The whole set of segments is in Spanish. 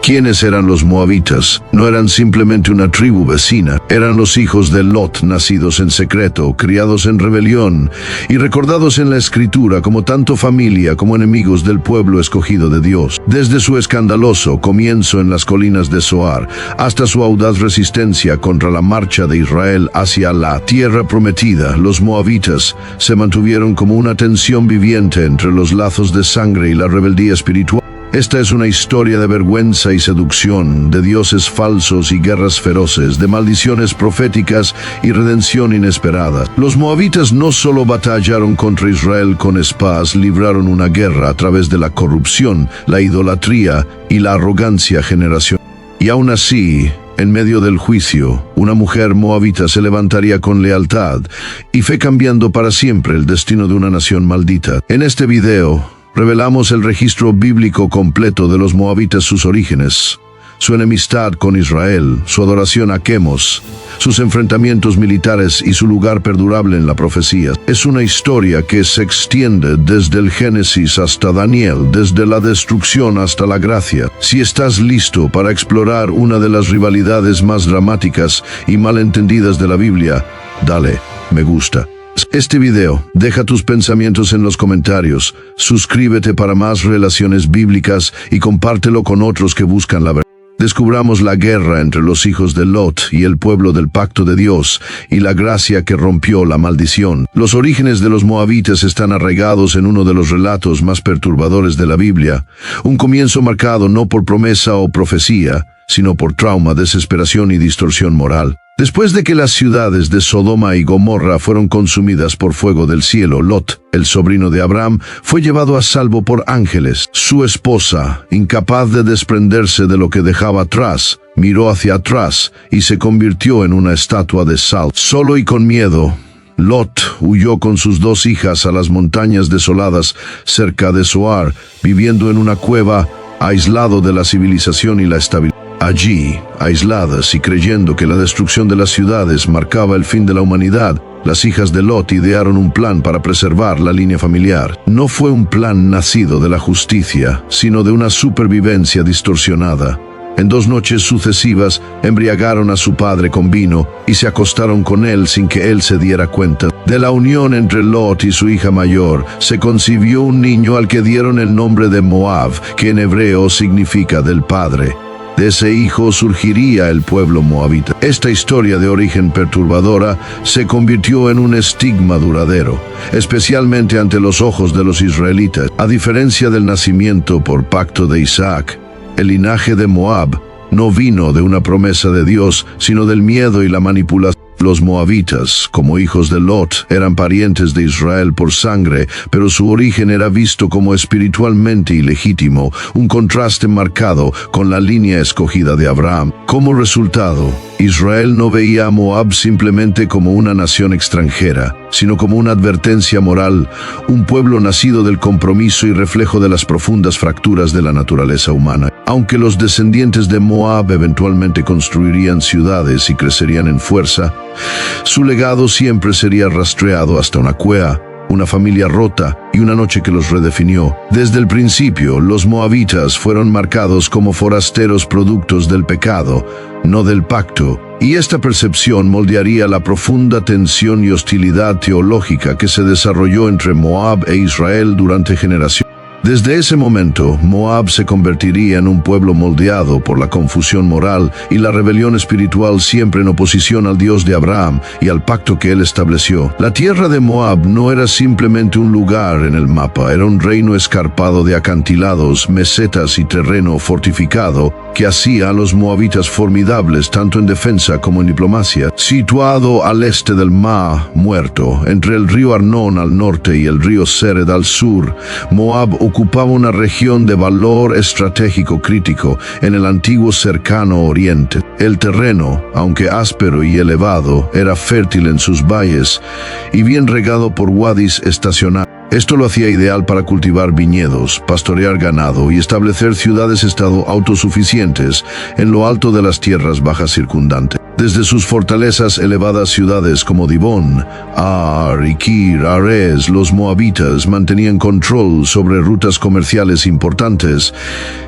¿Quiénes eran los moabitas? No eran simplemente una tribu vecina, eran los hijos de Lot, nacidos en secreto, criados en rebelión y recordados en la Escritura como tanto familia como enemigos del pueblo escogido de Dios. Desde su escandaloso comienzo en las colinas de Zoar hasta su audaz resistencia contra la marcha de Israel hacia la tierra prometida, los moabitas se mantuvieron como una tensión viviente entre los lazos de sangre y la rebeldía espiritual. Esta es una historia de vergüenza y seducción, de dioses falsos y guerras feroces, de maldiciones proféticas y redención inesperada. Los moabitas no solo batallaron contra Israel con espadas, libraron una guerra a través de la corrupción, la idolatría y la arrogancia generacional. Y aún así, en medio del juicio, una mujer moabita se levantaría con lealtad y fe, cambiando para siempre el destino de una nación maldita. En este video revelamos el registro bíblico completo de los moabitas, sus orígenes, su enemistad con Israel, su adoración a Quemos, sus enfrentamientos militares y su lugar perdurable en la profecía. Es una historia que se extiende desde el Génesis hasta Daniel, desde la destrucción hasta la gracia. Si estás listo para explorar una de las rivalidades más dramáticas y malentendidas de la Biblia, dale me gusta. Este video, deja tus pensamientos en los comentarios, suscríbete para más relaciones bíblicas y compártelo con otros que buscan la verdad. Descubramos la guerra entre los hijos de Lot y el pueblo del pacto de Dios y la gracia que rompió la maldición. Los orígenes de los moabitas están arraigados en uno de los relatos más perturbadores de la Biblia, un comienzo marcado no por promesa o profecía, sino por trauma, desesperación y distorsión moral. Después de que las ciudades de Sodoma y Gomorra fueron consumidas por fuego del cielo, Lot, el sobrino de Abraham, fue llevado a salvo por ángeles. Su esposa, incapaz de desprenderse de lo que dejaba atrás, miró hacia atrás y se convirtió en una estatua de sal. Solo y con miedo, Lot huyó con sus 2 hijas a las montañas desoladas cerca de Zoar, viviendo en una cueva, aislado de la civilización y la estabilidad. Allí, aisladas y creyendo que la destrucción de las ciudades marcaba el fin de la humanidad, las hijas de Lot idearon un plan para preservar la línea familiar. No fue un plan nacido de la justicia, sino de una supervivencia distorsionada. En 2 noches sucesivas, embriagaron a su padre con vino y se acostaron con él sin que él se diera cuenta. De la unión entre Lot y su hija mayor, se concibió un niño al que dieron el nombre de Moab, que en hebreo significa del padre. De ese hijo surgiría el pueblo moabita. Esta historia de origen perturbadora se convirtió en un estigma duradero, especialmente ante los ojos de los israelitas. A diferencia del nacimiento por pacto de Isaac, el linaje de Moab no vino de una promesa de Dios, sino del miedo y la manipulación. Los moabitas, como hijos de Lot, eran parientes de Israel por sangre, pero su origen era visto como espiritualmente ilegítimo, un contraste marcado con la línea escogida de Abraham. Como resultado, Israel no veía a Moab simplemente como una nación extranjera, sino como una advertencia moral, un pueblo nacido del compromiso y reflejo de las profundas fracturas de la naturaleza humana. Aunque los descendientes de Moab eventualmente construirían ciudades y crecerían en fuerza, su legado siempre sería rastreado hasta una cueva, una familia rota y una noche que los redefinió. Desde el principio, los moabitas fueron marcados como forasteros productos del pecado, no del pacto, y esta percepción moldearía la profunda tensión y hostilidad teológica que se desarrolló entre Moab e Israel durante generaciones. Desde ese momento, Moab se convertiría en un pueblo moldeado por la confusión moral y la rebelión espiritual, siempre en oposición al Dios de Abraham y al pacto que él estableció. La tierra de Moab no era simplemente un lugar en el mapa, era un reino escarpado de acantilados, mesetas y terreno fortificado que hacía a los moabitas formidables tanto en defensa como en diplomacia. Situado al este del Mar Muerto, entre el río Arnón al norte y el río Sered al sur, Moab ocupaba una región de valor estratégico crítico en el antiguo cercano oriente. El terreno, aunque áspero y elevado, era fértil en sus valles y bien regado por wadis estacionarios. Esto lo hacía ideal para cultivar viñedos, pastorear ganado y establecer ciudades-estado autosuficientes en lo alto de las tierras bajas circundantes. Desde sus fortalezas elevadas ciudades como Dibón, Ar y Kir Ares, los moabitas mantenían control sobre rutas comerciales importantes,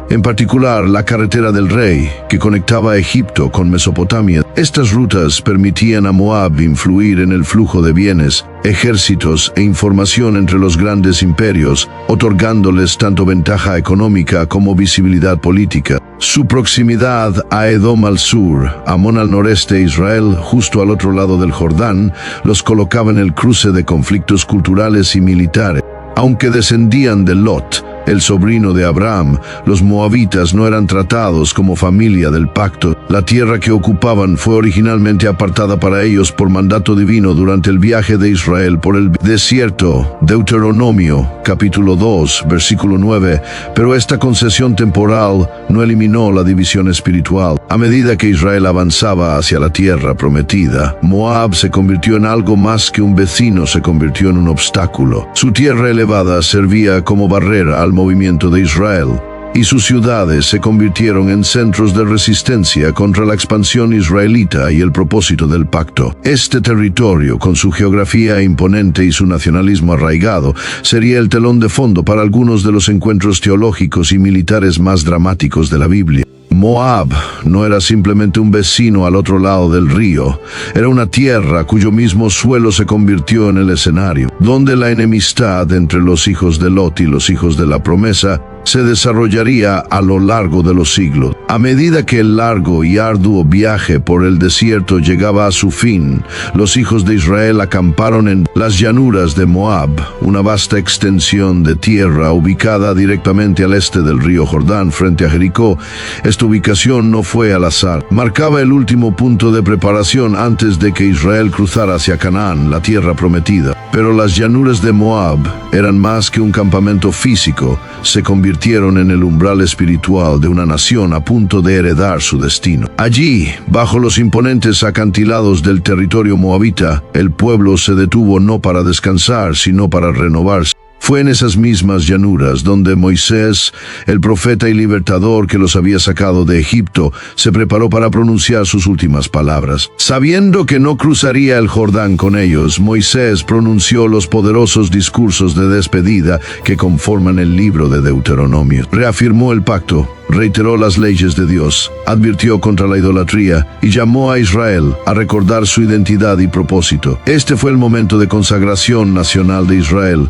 en particular la carretera del rey, que conectaba Egipto con Mesopotamia. Estas rutas permitían a Moab influir en el flujo de bienes, ejércitos e información entre los grandes imperios, otorgándoles tanto ventaja económica como visibilidad política. Su proximidad a Edom al sur, Amón al noreste e Israel justo al otro lado del Jordán, los colocaba en el cruce de conflictos culturales y militares. Aunque descendían de Lot, el sobrino de Abraham, los moabitas no eran tratados como familia del pacto. La tierra que ocupaban fue originalmente apartada para ellos por mandato divino durante el viaje de Israel por el desierto. Deuteronomio, capítulo 2, versículo 9. Pero esta concesión temporal no eliminó la división espiritual. A medida que Israel avanzaba hacia la tierra prometida, Moab se convirtió en algo más que un vecino, se convirtió en un obstáculo. Su tierra elevada servía como barrera al movimiento de Israel, y sus ciudades se convirtieron en centros de resistencia contra la expansión israelita y el propósito del pacto. Este territorio, con su geografía imponente y su nacionalismo arraigado, sería el telón de fondo para algunos de los encuentros teológicos y militares más dramáticos de la Biblia. Moab no era simplemente un vecino al otro lado del río, era una tierra cuyo mismo suelo se convirtió en el escenario, donde la enemistad entre los hijos de Lot y los hijos de la promesa se desarrollaría a lo largo de los siglos. A medida que el largo y arduo viaje por el desierto llegaba a su fin, los hijos de Israel acamparon en las llanuras de Moab, una vasta extensión de tierra ubicada directamente al este del río Jordán frente a Jericó. Esta ubicación no fue al azar. Marcaba el último punto de preparación antes de que Israel cruzara hacia Canaán, la tierra prometida. Pero las llanuras de Moab eran más que un campamento físico, se convirtieron en el umbral espiritual de una nación a punto de heredar su destino. Allí, bajo los imponentes acantilados del territorio moabita, el pueblo se detuvo no para descansar, sino para renovarse. Fue en esas mismas llanuras donde Moisés, el profeta y libertador que los había sacado de Egipto, se preparó para pronunciar sus últimas palabras. Sabiendo que no cruzaría el Jordán con ellos, Moisés pronunció los poderosos discursos de despedida que conforman el libro de Deuteronomio. Reafirmó el pacto, reiteró las leyes de Dios, advirtió contra la idolatría y llamó a Israel a recordar su identidad y propósito. Este fue el momento de consagración nacional de Israel,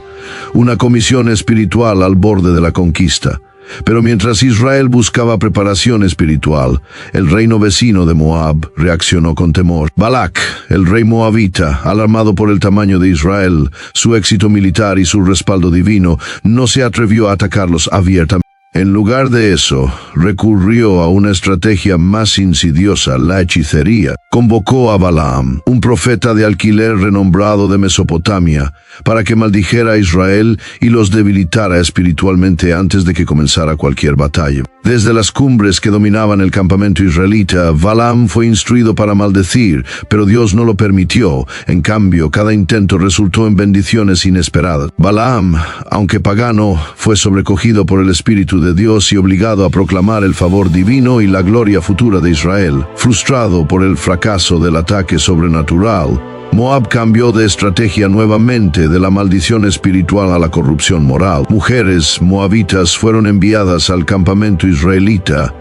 una comisión espiritual al borde de la conquista. Pero mientras Israel buscaba preparación espiritual, el reino vecino de Moab reaccionó con temor. Balac, el rey moabita, alarmado por el tamaño de Israel, su éxito militar y su respaldo divino, no se atrevió a atacarlos abiertamente. En lugar de eso, recurrió a una estrategia más insidiosa, la hechicería. Convocó a Balaam, un profeta de alquiler renombrado de Mesopotamia, para que maldijera a Israel y los debilitara espiritualmente antes de que comenzara cualquier batalla. Desde las cumbres que dominaban el campamento israelita, Balaam fue instruido para maldecir, pero Dios no lo permitió. En cambio, cada intento resultó en bendiciones inesperadas. Balaam, aunque pagano, fue sobrecogido por el Espíritu de Dios y obligado a proclamar el favor divino y la gloria futura de Israel. Frustrado por el fracaso del ataque sobrenatural, Moab cambió de estrategia nuevamente, de la maldición espiritual a la corrupción moral. Mujeres moabitas fueron enviadas al campamento israelita,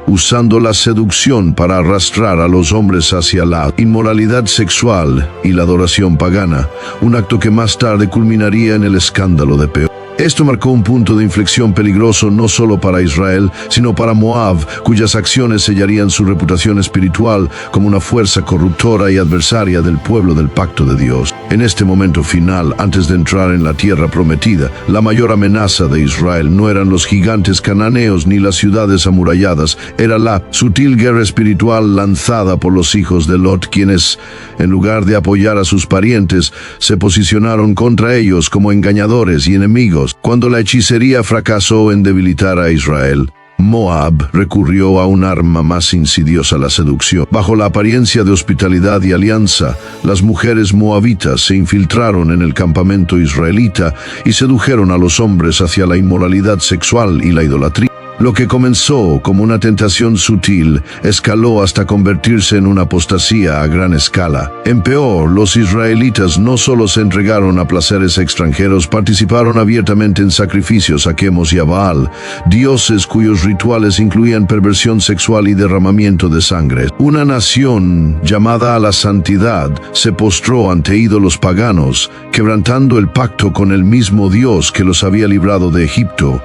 usando la seducción para arrastrar a los hombres hacia la inmoralidad sexual y la adoración pagana, un acto que más tarde culminaría en el escándalo de Peor. Esto marcó un punto de inflexión peligroso no solo para Israel, sino para Moab, cuyas acciones sellarían su reputación espiritual como una fuerza corruptora y adversaria del pueblo del pacto de Dios. En este momento final, antes de entrar en la tierra prometida, la mayor amenaza de Israel no eran los gigantes cananeos ni las ciudades amuralladas, era la sutil guerra espiritual lanzada por los hijos de Lot, quienes, en lugar de apoyar a sus parientes, se posicionaron contra ellos como engañadores y enemigos. Cuando la hechicería fracasó en debilitar a Israel, Moab recurrió a un arma más insidiosa, la seducción. Bajo la apariencia de hospitalidad y alianza, las mujeres moabitas se infiltraron en el campamento israelita y sedujeron a los hombres hacia la inmoralidad sexual y la idolatría. Lo que comenzó como una tentación sutil escaló hasta convertirse en una apostasía a gran escala. Empeor, los israelitas no solo se entregaron a placeres extranjeros, participaron abiertamente en sacrificios a Quemos y a Baal, dioses cuyos rituales incluían perversión sexual y derramamiento de sangre. Una nación llamada a la santidad se postró ante ídolos paganos, quebrantando el pacto con el mismo Dios que los había librado de Egipto.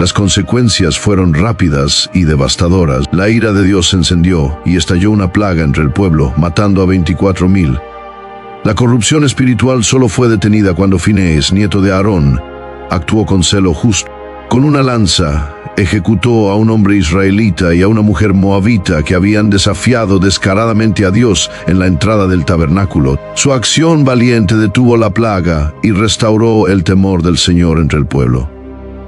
Las consecuencias fueron rápidas y devastadoras. La ira de Dios se encendió y estalló una plaga entre el pueblo, matando a 24,000. La corrupción espiritual solo fue detenida cuando Finees, nieto de Aarón, actuó con celo justo. Con una lanza, ejecutó a un hombre israelita y a una mujer moabita que habían desafiado descaradamente a Dios en la entrada del tabernáculo. Su acción valiente detuvo la plaga y restauró el temor del Señor entre el pueblo.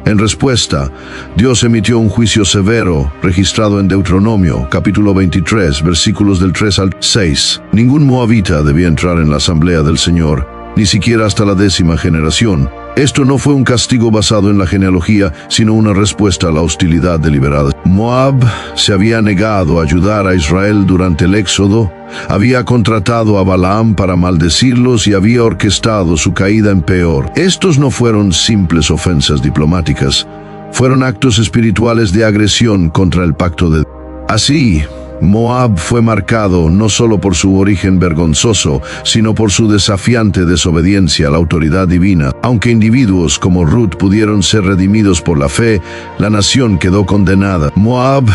En respuesta, Dios emitió un juicio severo, registrado en Deuteronomio, capítulo 23, versículos del 3 al 6. Ningún moabita debía entrar en la asamblea del Señor, ni siquiera hasta la 10ª generación. Esto no fue un castigo basado en la genealogía, sino una respuesta a la hostilidad deliberada. Moab se había negado a ayudar a Israel durante el Éxodo, había contratado a Balaam para maldecirlos y había orquestado su caída en Peor. Estos no fueron simples ofensas diplomáticas, fueron actos espirituales de agresión contra el pacto de Dios. Así, Moab fue marcado no solo por su origen vergonzoso, sino por su desafiante desobediencia a la autoridad divina. Aunque individuos como Ruth pudieron ser redimidos por la fe, la nación quedó condenada. Moab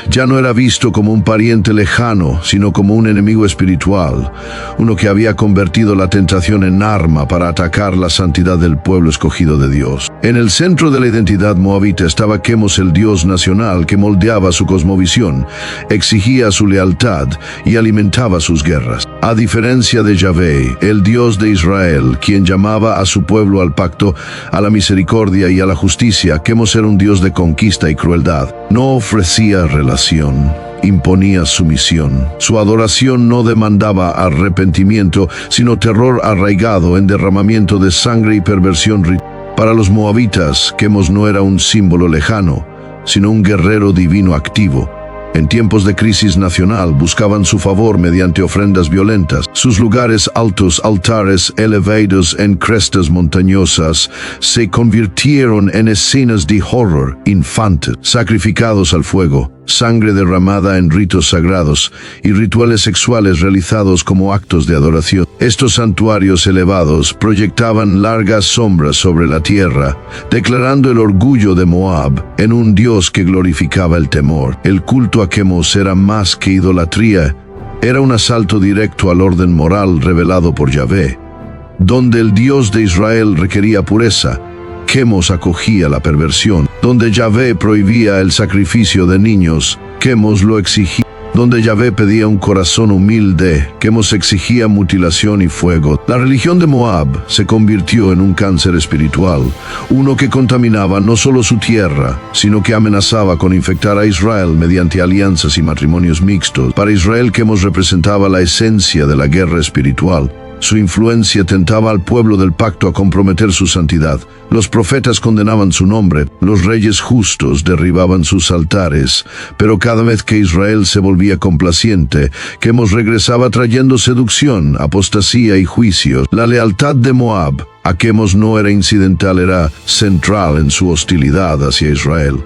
ya no era visto como un pariente lejano, sino como un enemigo espiritual, uno que había convertido la tentación en arma para atacar la santidad del pueblo escogido de Dios. En el centro de la identidad moabita estaba Quemos, el dios nacional que moldeaba su cosmovisión, exigía su lealtad y alimentaba sus guerras. A diferencia de Yahvé, el Dios de Israel, quien llamaba a su pueblo al pacto, a la misericordia y a la justicia, Quemos era un Dios de conquista y crueldad. No ofrecía relación, imponía sumisión. Su adoración no demandaba arrepentimiento, sino terror arraigado en derramamiento de sangre y perversión ritual. Para los moabitas, Quemos no era un símbolo lejano, sino un guerrero divino activo. En tiempos de crisis nacional buscaban su favor mediante ofrendas violentas. Sus lugares altos, altares elevados en crestas montañosas, se convirtieron en escenas de horror infantil, sacrificados al fuego, sangre derramada en ritos sagrados y rituales sexuales realizados como actos de adoración. Estos santuarios elevados proyectaban largas sombras sobre la tierra, declarando el orgullo de Moab en un dios que glorificaba el temor. El culto a Quemos era más que idolatría, era un asalto directo al orden moral revelado por Yahvé. Donde el Dios de Israel requería pureza, Quemos acogía la perversión. Donde Yahvé prohibía el sacrificio de niños, Quemos lo exigía. Donde Yahvé pedía un corazón humilde, Quemos exigía mutilación y fuego. La religión de Moab se convirtió en un cáncer espiritual, uno que contaminaba no solo su tierra, sino que amenazaba con infectar a Israel mediante alianzas y matrimonios mixtos. Para Israel, Quemos representaba la esencia de la guerra espiritual. Su influencia tentaba al pueblo del pacto a comprometer su santidad. Los profetas condenaban su nombre, los reyes justos derribaban sus altares, pero cada vez que Israel se volvía complaciente, Quemos regresaba trayendo seducción, apostasía y juicios. La lealtad de Moab a Quemos no era incidental, era central en su hostilidad hacia Israel.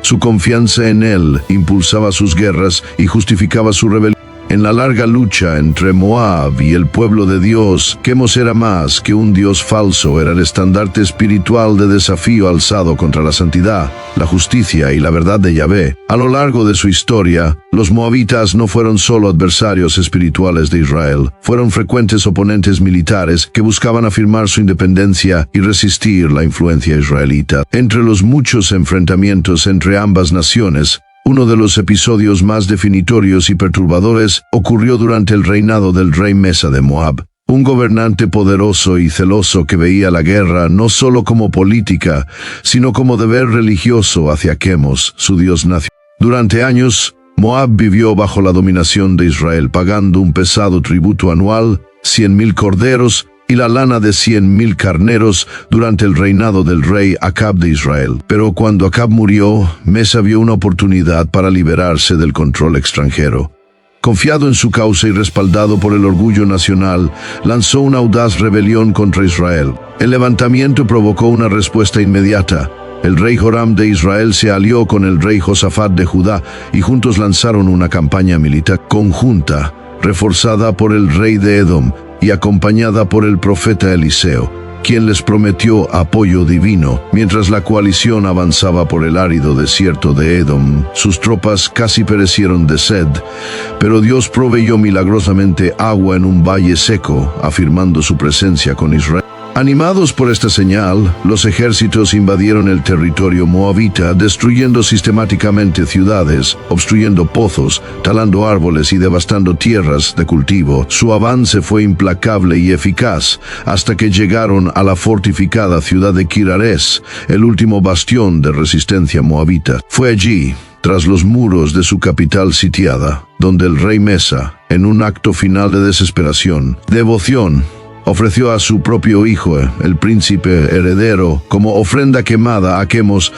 Su confianza en él impulsaba sus guerras y justificaba su rebelión. En la larga lucha entre Moab y el pueblo de Dios, Quemos era más que un dios falso, era el estandarte espiritual de desafío alzado contra la santidad, la justicia y la verdad de Yahvé. A lo largo de su historia, los moabitas no fueron solo adversarios espirituales de Israel, fueron frecuentes oponentes militares que buscaban afirmar su independencia y resistir la influencia israelita. Entre los muchos enfrentamientos entre ambas naciones, uno de los episodios más definitorios y perturbadores ocurrió durante el reinado del rey Mesa de Moab, un gobernante poderoso y celoso que veía la guerra no solo como política, sino como deber religioso hacia Quemos, su dios nacional. Durante años, Moab vivió bajo la dominación de Israel, pagando un pesado tributo anual, 100,000 corderos, y la lana de 100,000 carneros durante el reinado del rey Acab de Israel. Pero cuando Acab murió, Mesa vio una oportunidad para liberarse del control extranjero. Confiado en su causa y respaldado por el orgullo nacional, lanzó una audaz rebelión contra Israel. El levantamiento provocó una respuesta inmediata. El rey Joram de Israel se alió con el rey Josafat de Judá y juntos lanzaron una campaña militar conjunta, reforzada por el rey de Edom y acompañada por el profeta Eliseo, quien les prometió apoyo divino. Mientras la coalición avanzaba por el árido desierto de Edom, sus tropas casi perecieron de sed, pero Dios proveyó milagrosamente agua en un valle seco, afirmando su presencia con Israel. Animados por esta señal, los ejércitos invadieron el territorio moabita, destruyendo sistemáticamente ciudades, obstruyendo pozos, talando árboles y devastando tierras de cultivo. Su avance fue implacable y eficaz, hasta que llegaron a la fortificada ciudad de Kirares, el último bastión de resistencia moabita. Fue allí, tras los muros de su capital sitiada, donde el rey Mesa, en un acto final de desesperación, devoción, ofreció a su propio hijo, el príncipe heredero, como ofrenda quemada a Quemos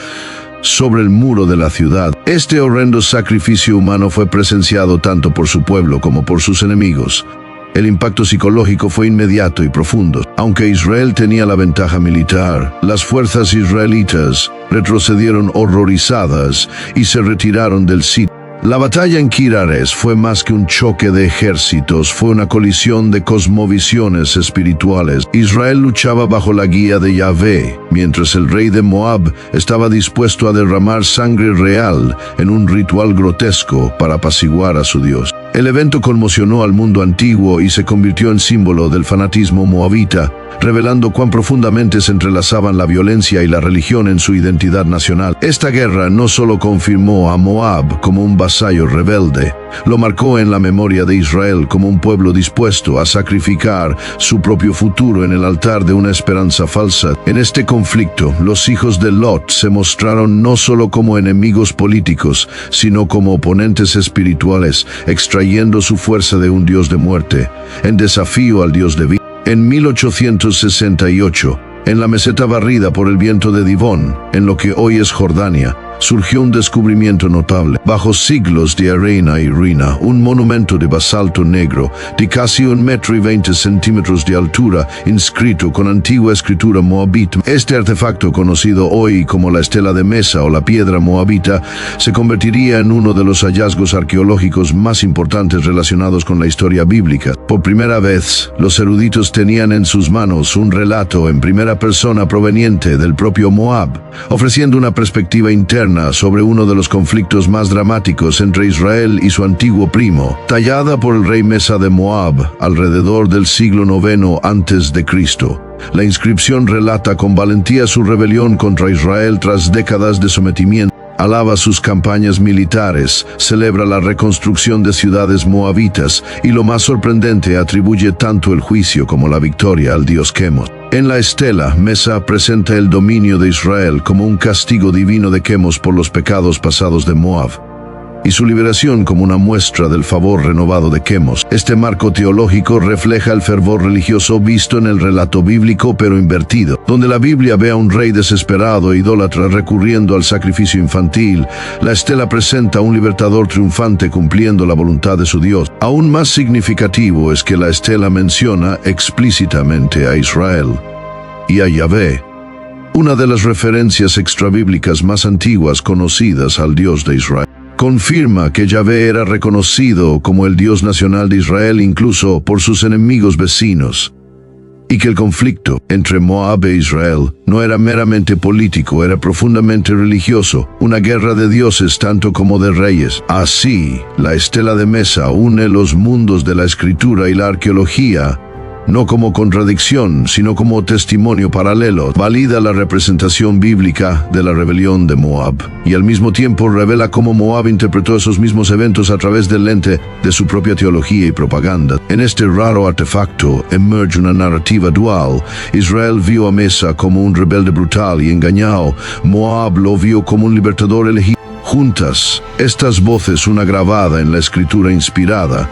sobre el muro de la ciudad. Este horrendo sacrificio humano fue presenciado tanto por su pueblo como por sus enemigos. El impacto psicológico fue inmediato y profundo. Aunque Israel tenía la ventaja militar, las fuerzas israelitas retrocedieron horrorizadas y se retiraron del sitio. La batalla en Kirares fue más que un choque de ejércitos, fue una colisión de cosmovisiones espirituales. Israel luchaba bajo la guía de Yahvé, mientras el rey de Moab estaba dispuesto a derramar sangre real en un ritual grotesco para apaciguar a su Dios. El evento conmocionó al mundo antiguo y se convirtió en símbolo del fanatismo moabita, revelando cuán profundamente se entrelazaban la violencia y la religión en su identidad nacional. Esta guerra no solo confirmó a Moab como un vasallo rebelde, lo marcó en la memoria de Israel como un pueblo dispuesto a sacrificar su propio futuro en el altar de una esperanza falsa. En este conflicto, los hijos de Lot se mostraron no solo como enemigos políticos, sino como oponentes espirituales, extrayendo su fuerza de un Dios de muerte, en desafío al Dios de vida. En 1868, en la meseta barrida por el viento de Divón, en lo que hoy es Jordania, surgió un descubrimiento notable. Bajo siglos de arena y ruina, un monumento de basalto negro de casi 1,20 metros de altura, inscrito con antigua escritura moabita. Este artefacto, conocido hoy como la estela de Mesa o la piedra moabita, se convertiría en uno de los hallazgos arqueológicos más importantes relacionados con la historia bíblica. Por primera vez, los eruditos tenían en sus manos un relato en primera persona proveniente del propio Moab, ofreciendo una perspectiva interna sobre uno de los conflictos más dramáticos entre Israel y su antiguo primo, tallada por el rey Mesa de Moab alrededor del siglo IX a.C. La inscripción relata con valentía su rebelión contra Israel tras décadas de sometimiento. Alaba sus campañas militares, celebra la reconstrucción de ciudades moabitas y, lo más sorprendente, atribuye tanto el juicio como la victoria al dios Quemos. En la estela, Mesa presenta el dominio de Israel como un castigo divino de Quemos por los pecados pasados de Moab, y su liberación como una muestra del favor renovado de Quemos. Este marco teológico refleja el fervor religioso visto en el relato bíblico pero invertido. Donde la Biblia ve a un rey desesperado e idólatra recurriendo al sacrificio infantil, la estela presenta a un libertador triunfante cumpliendo la voluntad de su Dios. Aún más significativo es que la estela menciona explícitamente a Israel y a Yahvé, una de las referencias extrabíblicas más antiguas conocidas al Dios de Israel. Confirma que Yahvé era reconocido como el Dios nacional de Israel incluso por sus enemigos vecinos, y que el conflicto entre Moab e Israel no era meramente político, era profundamente religioso, una guerra de dioses tanto como de reyes. Así, la estela de Mesa une los mundos de la escritura y la arqueología, no como contradicción, sino como testimonio paralelo. Valida la representación bíblica de la rebelión de Moab y al mismo tiempo revela cómo Moab interpretó esos mismos eventos a través del lente de su propia teología y propaganda. En este raro artefacto emerge una narrativa dual. Israel vio a Mesa como un rebelde brutal y engañado. Moab lo vio como un libertador elegido. Juntas, estas voces, una grabada en la escritura inspirada,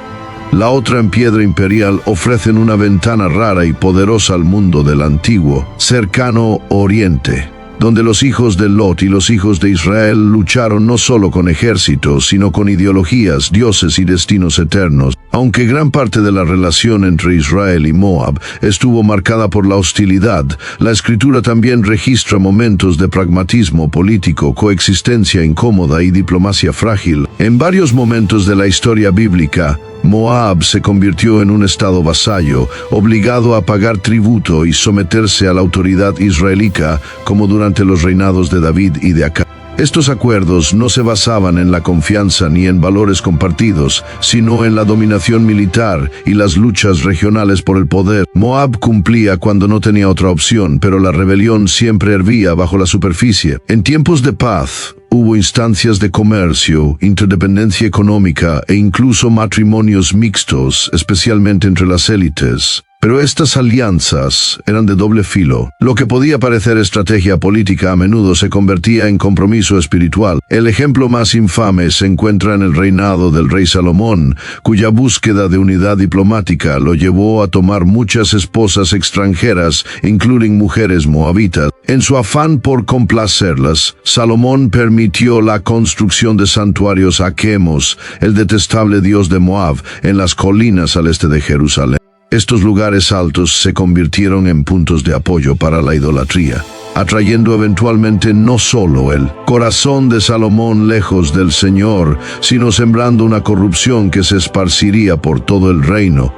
la otra en piedra imperial, ofrecen una ventana rara y poderosa al mundo del antiguo, cercano Oriente, donde los hijos de Lot y los hijos de Israel lucharon no solo con ejércitos, sino con ideologías, dioses y destinos eternos. Aunque gran parte de la relación entre Israel y Moab estuvo marcada por la hostilidad, la Escritura también registra momentos de pragmatismo político, coexistencia incómoda y diplomacia frágil. En varios momentos de la historia bíblica, Moab se convirtió en un estado vasallo, obligado a pagar tributo y someterse a la autoridad israelita, como durante los reinados de David y de Acab. Estos acuerdos no se basaban en la confianza ni en valores compartidos, sino en la dominación militar y las luchas regionales por el poder. Moab cumplía cuando no tenía otra opción, pero la rebelión siempre hervía bajo la superficie. En tiempos de paz, hubo instancias de comercio, interdependencia económica e incluso matrimonios mixtos, especialmente entre las élites. Pero estas alianzas eran de doble filo. Lo que podía parecer estrategia política a menudo se convertía en compromiso espiritual. El ejemplo más infame se encuentra en el reinado del rey Salomón, cuya búsqueda de unidad diplomática lo llevó a tomar muchas esposas extranjeras, incluyendo mujeres moabitas. En su afán por complacerlas, Salomón permitió la construcción de santuarios a Quemos, el detestable dios de Moab, en las colinas al este de Jerusalén. Estos lugares altos se convirtieron en puntos de apoyo para la idolatría, atrayendo eventualmente no solo el corazón de Salomón lejos del Señor, sino sembrando una corrupción que se esparciría por todo el reino.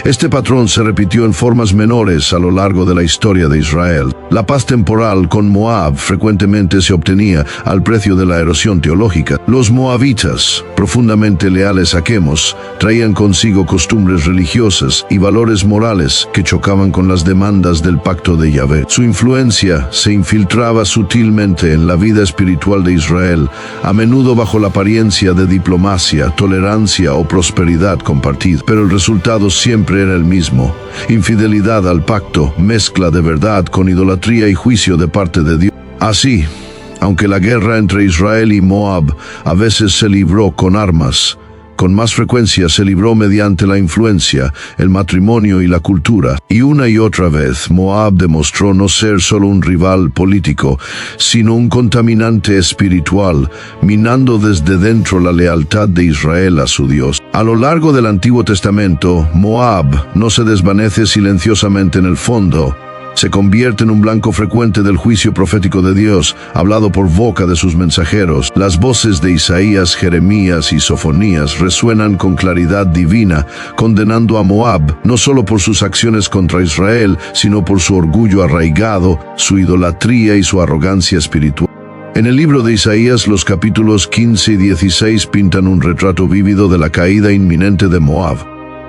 Este patrón se repitió en formas menores a lo largo de la historia de Israel. La paz temporal con Moab frecuentemente se obtenía al precio de la erosión teológica. Los moabitas, profundamente leales a Quemos, traían consigo costumbres religiosas y valores morales que chocaban con las demandas del pacto de Yahvé. Su influencia se infiltraba sutilmente en la vida espiritual de Israel, a menudo bajo la apariencia de diplomacia, tolerancia o prosperidad compartida. Pero el resultado siempre era el mismo: infidelidad al pacto, mezcla de verdad con idolatría y juicio de parte de Dios. Así, aunque la guerra entre Israel y Moab a veces se libró con armas, con más frecuencia se libró mediante la influencia, el matrimonio y la cultura. Y una y otra vez, Moab demostró no ser solo un rival político, sino un contaminante espiritual, minando desde dentro la lealtad de Israel a su Dios. A lo largo del Antiguo Testamento, Moab no se desvanece silenciosamente en el fondo. Se convierte en un blanco frecuente del juicio profético de Dios, hablado por boca de sus mensajeros. Las voces de Isaías, Jeremías y Sofonías resuenan con claridad divina, condenando a Moab no solo por sus acciones contra Israel, sino por su orgullo arraigado, su idolatría y su arrogancia espiritual. En el libro de Isaías, los capítulos 15 y 16 pintan un retrato vívido de la caída inminente de Moab.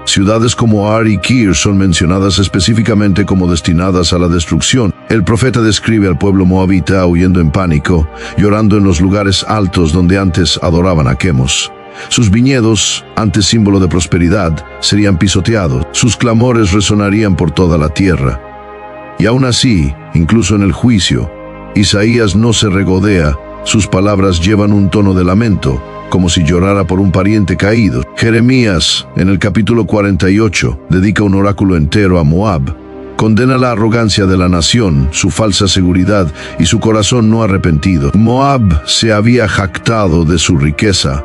Ciudades como Ar y Kir son mencionadas específicamente como destinadas a la destrucción. El profeta describe al pueblo moabita huyendo en pánico, llorando en los lugares altos donde antes adoraban a Quemos. Sus viñedos, antes símbolo de prosperidad, serían pisoteados. Sus clamores resonarían por toda la tierra. Y aún así, incluso en el juicio, Isaías no se regodea. Sus palabras llevan un tono de lamento, como si llorara por un pariente caído. Jeremías, en el capítulo 48, dedica un oráculo entero a Moab. Condena la arrogancia de la nación, su falsa seguridad y su corazón no arrepentido. Moab se había jactado de su riqueza,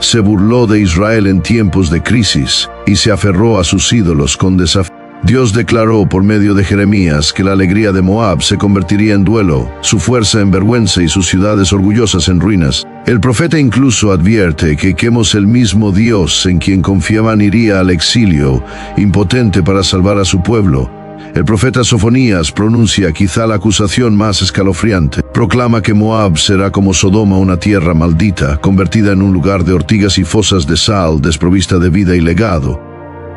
se burló de Israel en tiempos de crisis y se aferró a sus ídolos con desafío. Dios declaró por medio de Jeremías que la alegría de Moab se convertiría en duelo, su fuerza en vergüenza y sus ciudades orgullosas en ruinas. El profeta incluso advierte que Quemos, el mismo Dios en quien confiaban, iría al exilio, impotente para salvar a su pueblo. El profeta Sofonías pronuncia quizá la acusación más escalofriante. Proclama que Moab será como Sodoma, una tierra maldita, convertida en un lugar de ortigas y fosas de sal, desprovista de vida y legado.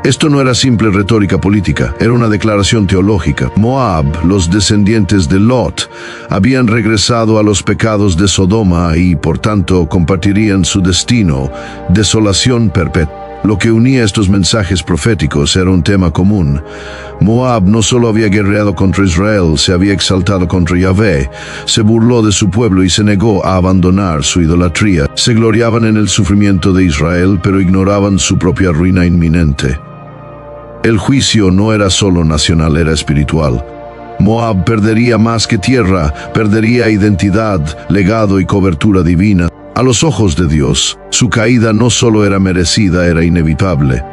Esto no era simple retórica política, era una declaración teológica. Moab, los descendientes de Lot, habían regresado a los pecados de Sodoma y, por tanto, compartirían su destino, desolación perpetua. Lo que unía estos mensajes proféticos era un tema común. Moab no solo había guerreado contra Israel, se había exaltado contra Yahvé, se burló de su pueblo y se negó a abandonar su idolatría. Se gloriaban en el sufrimiento de Israel, pero ignoraban su propia ruina inminente. El juicio no era solo nacional, era espiritual. Moab perdería más que tierra, perdería identidad, legado y cobertura divina. A los ojos de Dios, su caída no solo era merecida, era inevitable.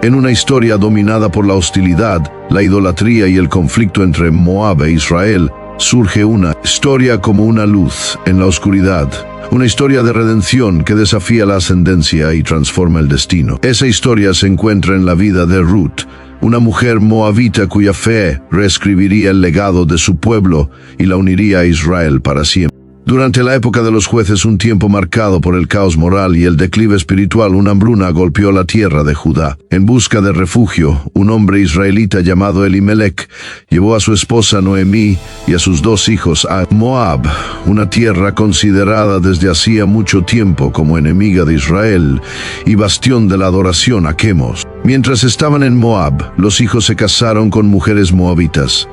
En una historia dominada por la hostilidad, la idolatría y el conflicto entre Moab e Israel, surge una historia como una luz en la oscuridad. Una historia de redención que desafía la ascendencia y transforma el destino. Esa historia se encuentra en la vida de Ruth, una mujer moabita cuya fe reescribiría el legado de su pueblo y la uniría a Israel para siempre. Durante la época de los jueces, un tiempo marcado por el caos moral y el declive espiritual, una hambruna golpeó la tierra de Judá. En busca de refugio, un hombre israelita llamado Elimelech llevó a su esposa Noemí y a sus 2 hijos a Moab, una tierra considerada desde hacía mucho tiempo como enemiga de Israel y bastión de la adoración a Quemos. Mientras estaban en Moab, los hijos se casaron con mujeres moabitas,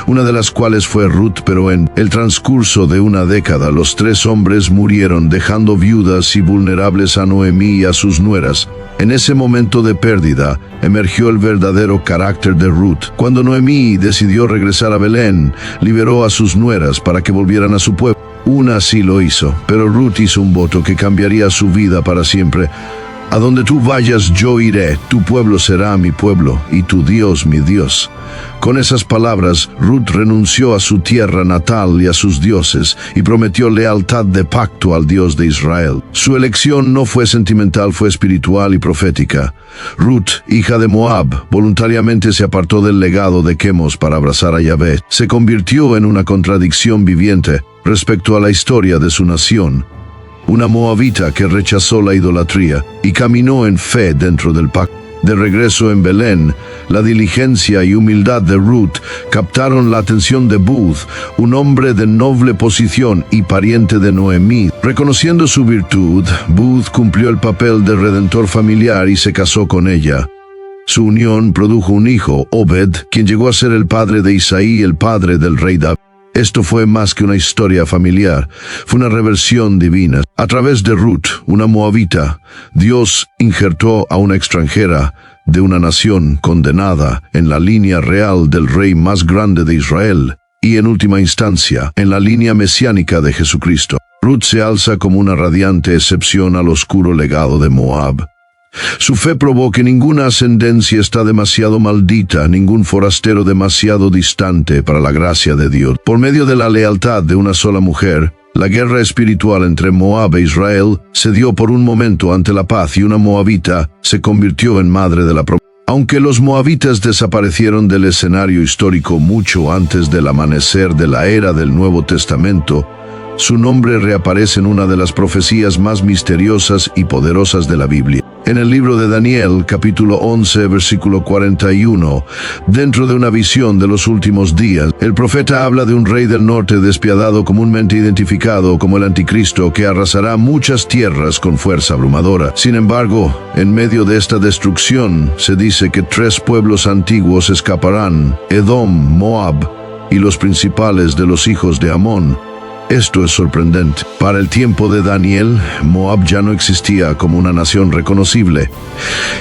una de las cuales fue Ruth, pero en el transcurso de una década los 3 hombres murieron, dejando viudas y vulnerables a Noemí y a sus nueras. En ese momento de pérdida emergió el verdadero carácter de Ruth. Cuando Noemí decidió regresar a Belén, liberó a sus nueras para que volvieran a su pueblo. Una sí lo hizo, pero Ruth hizo un voto que cambiaría su vida para siempre. A donde tú vayas yo iré, tu pueblo será mi pueblo y tu Dios mi Dios. Con esas palabras, Ruth renunció a su tierra natal y a sus dioses y prometió lealtad de pacto al Dios de Israel. Su elección no fue sentimental, fue espiritual y profética. Ruth, hija de Moab, voluntariamente se apartó del legado de Quemos para abrazar a Yahvé. Se convirtió en una contradicción viviente respecto a la historia de su nación. Una moabita que rechazó la idolatría y caminó en fe dentro del pacto. De regreso en Belén, la diligencia y humildad de Ruth captaron la atención de Booth, un hombre de noble posición y pariente de Noemí. Reconociendo su virtud, Booth cumplió el papel de redentor familiar y se casó con ella. Su unión produjo un hijo, Obed, quien llegó a ser el padre de Isaí, el padre del rey David. Esto fue más que una historia familiar, fue una reversión divina. A través de Ruth, una moabita, Dios injertó a una extranjera de una nación condenada en la línea real del rey más grande de Israel y, en última instancia, en la línea mesiánica de Jesucristo. Ruth se alza como una radiante excepción al oscuro legado de Moab. Su fe probó que ninguna ascendencia está demasiado maldita, ningún forastero demasiado distante para la gracia de Dios. Por medio de la lealtad de una sola mujer, la guerra espiritual entre Moab e Israel se dio por un momento ante la paz y una moabita se convirtió en madre de la promesa. Aunque los moabitas desaparecieron del escenario histórico mucho antes del amanecer de la era del Nuevo Testamento, su nombre reaparece en una de las profecías más misteriosas y poderosas de la Biblia. En el libro de Daniel, capítulo 11, versículo 41, dentro de una visión de los últimos días, el profeta habla de un rey del norte despiadado, comúnmente identificado como el anticristo, que arrasará muchas tierras con fuerza abrumadora. Sin embargo, en medio de esta destrucción, se dice que 3 pueblos antiguos escaparán: Edom, Moab y los principales de los hijos de Amón. Esto es sorprendente. Para el tiempo de Daniel, Moab ya no existía como una nación reconocible.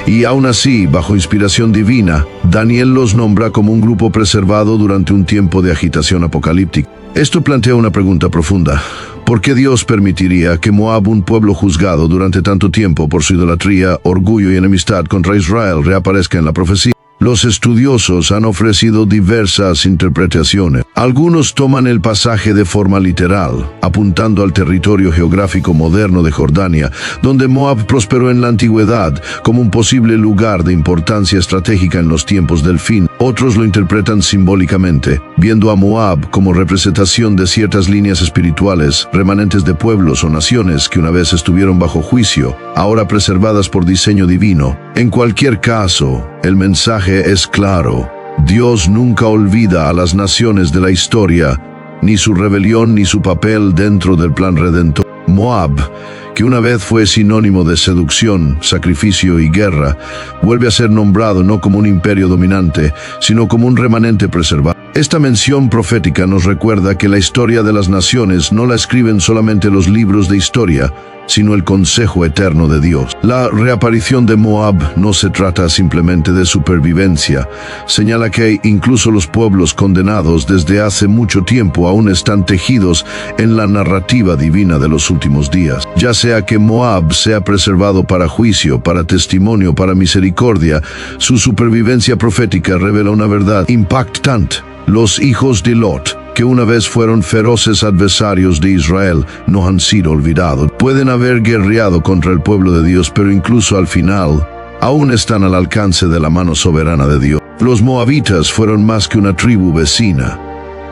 Y aún así, bajo inspiración divina, Daniel los nombra como un grupo preservado durante un tiempo de agitación apocalíptica. Esto plantea una pregunta profunda. ¿Por qué Dios permitiría que Moab, un pueblo juzgado durante tanto tiempo por su idolatría, orgullo y enemistad contra Israel, reaparezca en la profecía? Los estudiosos han ofrecido diversas interpretaciones. Algunos toman el pasaje de forma literal, apuntando al territorio geográfico moderno de Jordania, donde Moab prosperó en la antigüedad como un posible lugar de importancia estratégica en los tiempos del fin. Otros lo interpretan simbólicamente, viendo a Moab como representación de ciertas líneas espirituales, remanentes de pueblos o naciones que una vez estuvieron bajo juicio, ahora preservadas por diseño divino. En cualquier caso, el mensaje es claro. Dios nunca olvida a las naciones de la historia, ni su rebelión ni su papel dentro del plan redentor. Moab, que una vez fue sinónimo de seducción, sacrificio y guerra, vuelve a ser nombrado no como un imperio dominante, sino como un remanente preservado. Esta mención profética nos recuerda que la historia de las naciones no la escriben solamente los libros de historia, sino el consejo eterno de Dios. La reaparición de Moab no se trata simplemente de supervivencia. Señala que incluso los pueblos condenados desde hace mucho tiempo aún están tejidos en la narrativa divina de los últimos días. Ya sea que Moab sea preservado para juicio, para testimonio, para misericordia, su supervivencia profética revela una verdad impactante. Los hijos de Lot, que una vez fueron feroces adversarios de Israel, no han sido olvidados. Pueden haber guerreado contra el pueblo de Dios, pero incluso al final, aún están al alcance de la mano soberana de Dios. Los moabitas fueron más que una tribu vecina.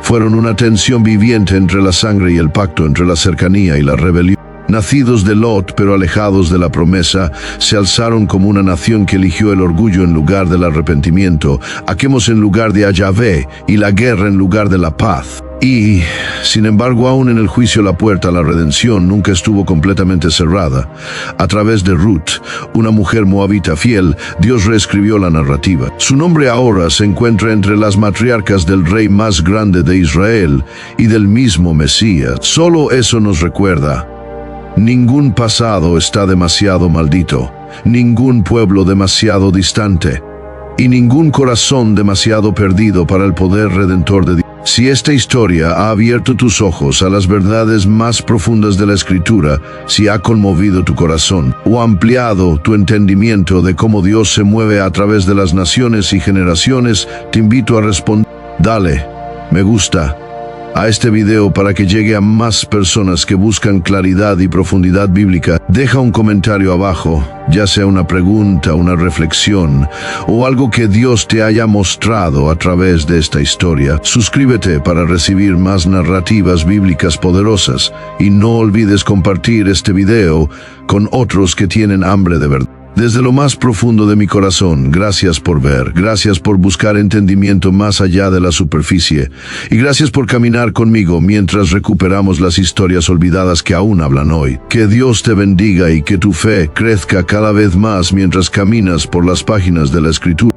Fueron una tensión viviente entre la sangre y el pacto, entre la cercanía y la rebelión. Nacidos de Lot, pero alejados de la promesa, se alzaron como una nación que eligió el orgullo en lugar del arrepentimiento, Aquemos en lugar de a Yahvé y la guerra en lugar de la paz. Y, sin embargo, aún en el juicio la puerta a la redención nunca estuvo completamente cerrada. A través de Ruth, una mujer moabita fiel, Dios reescribió la narrativa. Su nombre ahora se encuentra entre las matriarcas del rey más grande de Israel y del mismo Mesías. Solo eso nos recuerda: ningún pasado está demasiado maldito, ningún pueblo demasiado distante, y ningún corazón demasiado perdido para el poder redentor de Dios. Si esta historia ha abierto tus ojos a las verdades más profundas de la Escritura, si ha conmovido tu corazón o ampliado tu entendimiento de cómo Dios se mueve a través de las naciones y generaciones, te invito a responder: dale me gusta a este video para que llegue a más personas que buscan claridad y profundidad bíblica. Deja un comentario abajo, ya sea una pregunta, una reflexión o algo que Dios te haya mostrado a través de esta historia. Suscríbete para recibir más narrativas bíblicas poderosas y no olvides compartir este video con otros que tienen hambre de verdad. Desde lo más profundo de mi corazón, gracias por ver, gracias por buscar entendimiento más allá de la superficie, y gracias por caminar conmigo mientras recuperamos las historias olvidadas que aún hablan hoy. Que Dios te bendiga y que tu fe crezca cada vez más mientras caminas por las páginas de la Escritura.